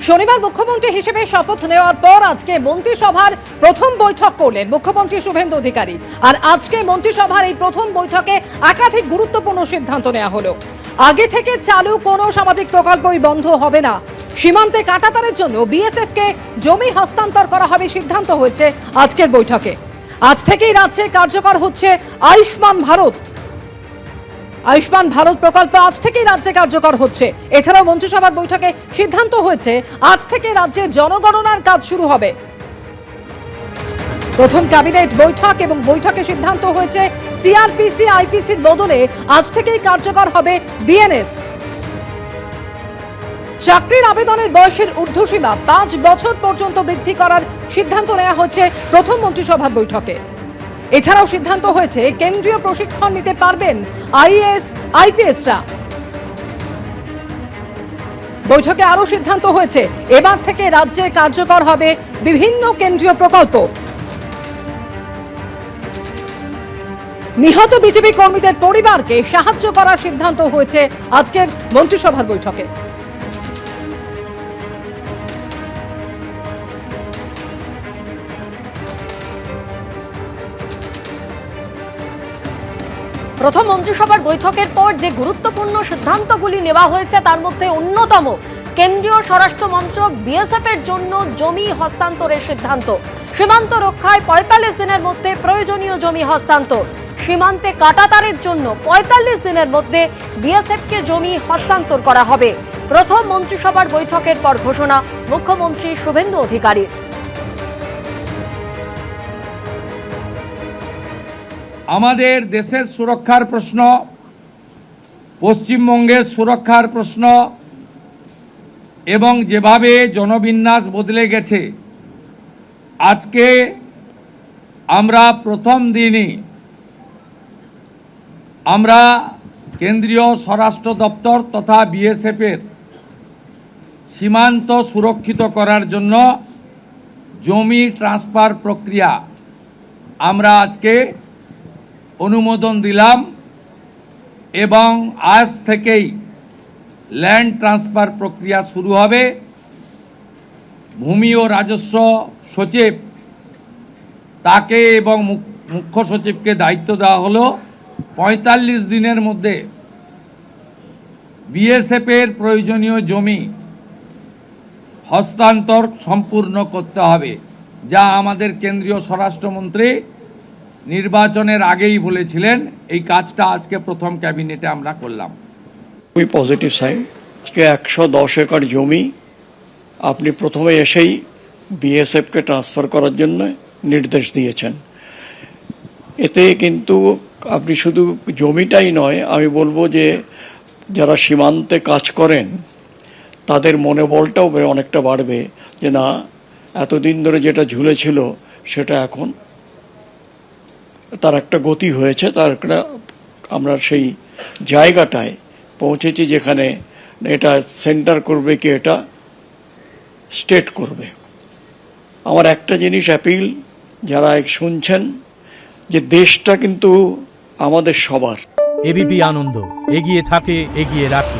শনিবার মুখ্যমন্ত্রী হিসেবে শপথ নেওয়ার পর আজকে মন্ত্রিসভার প্রথম বৈঠক করলেন মুখ্যমন্ত্রী শুভেন্দু অধিকারী। আর আজকে মন্ত্রিসভার এই প্রথম বৈঠকে একাধিক গুরুত্বপূর্ণ সিদ্ধান্ত নেওয়া হলো। আগে থেকে চালু কোনো সামাজিক প্রকল্পই বন্ধ হবে না। সীমান্তে কাঁটাতারের জন্য বিএসএফ কে জমি হস্তান্তর করা হবে সিদ্ধান্ত হয়েছে আজকের বৈঠকে। আজ থেকেই রাজ্যে কার্যকর হচ্ছে আয়ুষ্মান ভারত। আয়ুষ্মান ভারত প্রকল্প আজ থেকেই রাজ্যে কার্যকর হচ্ছে। এছাড়াও মন্ত্রিসভার বৈঠকে সিদ্ধান্ত হয়েছে আজ থেকে রাজ্যে জনগণনার কাজ শুরু হবে। প্রথম ক্যাবিনেট বৈঠক এবং বৈঠকে সিদ্ধান্ত হয়েছে সিআরপিসি আইপিসির বদলে আজ থেকেই কার্যকর হবে বিএনএস। চাকরির আবেদনের বয়সের ঊর্ধ্বসীমা 5 বছর পর্যন্ত বৃদ্ধি করার সিদ্ধান্ত নেওয়া হয়েছে প্রথম মন্ত্রিসভার বৈঠকে। এছাড়াও সিদ্ধান্ত হয়েছে কেন্দ্রীয় প্রশিক্ষণ নিতে পারবেন আইএএস আইপিএসরা। বৈঠকে আরও সিদ্ধান্ত হয়েছে এবার থেকে রাজ্যে কার্যকর হবে বিভিন্ন কেন্দ্রীয় প্রকল্প। নিহত বিজেপি কর্মীদের পরিবারকে সাহায্য করার সিদ্ধান্ত হয়েছে আজকের মন্ত্রিসভার বৈঠকে। প্রথম মন্ত্রিসভার বৈঠকের পর যে গুরুত্বপূর্ণ সিদ্ধান্তগুলি নেওয়া হয়েছে তার মধ্যে অন্যতম কেন্দ্রীয় স্বরাষ্ট্র মন্ত্রক বিএসএফ এর জন্য জমি হস্তান্তরের সিদ্ধান্ত। সীমান্ত রক্ষায় 45 দিনের মধ্যে প্রয়োজনীয় জমি হস্তান্তর। সীমান্তে কাঁটাতারের জন্য 45 দিনের মধ্যে বিএসএফ কে জমি হস্তান্তর করা হবে। প্রথম মন্ত্রিসভার বৈঠকের পর ঘোষণা মুখ্যমন্ত্রী শুভেন্দু অধিকারীর। আমাদের দেশের সুরক্ষার প্রশ্ন, পশ্চিমবঙ্গের সুরক্ষার প্রশ্ন এবং যেভাবে জনবিন্যাস বদলে গেছে, আজকে আমরা প্রথম দিনই আমরা কেন্দ্রীয় স্বরাষ্ট্র দপ্তর তথা বিএসএফের সীমান্ত সুরক্ষিত করার জন্য জমি ট্রান্সফার প্রক্রিয়া আমরা আজকে অনুমোদন দিলাম এবং আজ থেকেই ল্যান্ড ট্রান্সফার প্রক্রিয়া শুরু হবে। ভূমি ও রাজস্ব সচিব তাকে এবং মুখ্য সচিবকে দায়িত্ব দেওয়া হলো 45 দিনের মধ্যে বিএসএফের প্রয়োজনীয় জমি হস্তান্তর সম্পূর্ণ করতে হবে, যা আমাদের কেন্দ্রীয় স্বরাষ্ট্রমন্ত্রী নির্বাচনের আগেই বলেছিলেন। এই কাজটা আজকে প্রথম ক্যাবিনেটে আমরা করলাম। খুবই পজিটিভ সাইন। আজকে 110 একর জমি আপনি প্রথমে এসেই বিএসএফকে ট্রান্সফার করার জন্য নির্দেশ দিয়েছেন। এতে কিন্তু আপনি শুধু জমিটাই নয়, আমি বলবো যে যারা সীমান্তে কাজ করেন তাদের মনোবলটাও অনেকটা বাড়বে, যে না, এতদিন ধরে যেটা ঝুলেছিল সেটা এখন তার একটা গতি হয়েছে, তার একটা আমরা সেই জায়গাটায় পৌঁছেছি যেখানে এটা সেন্টার করবে কি এটা স্টেট করবে। আমার একটা জিনিস অ্যাপিল, যারা শুনছেন, যে দেশটা কিন্তু আমাদের সবার। এবিপি আনন্দ, এগিয়ে থাকে, এগিয়ে রাখে।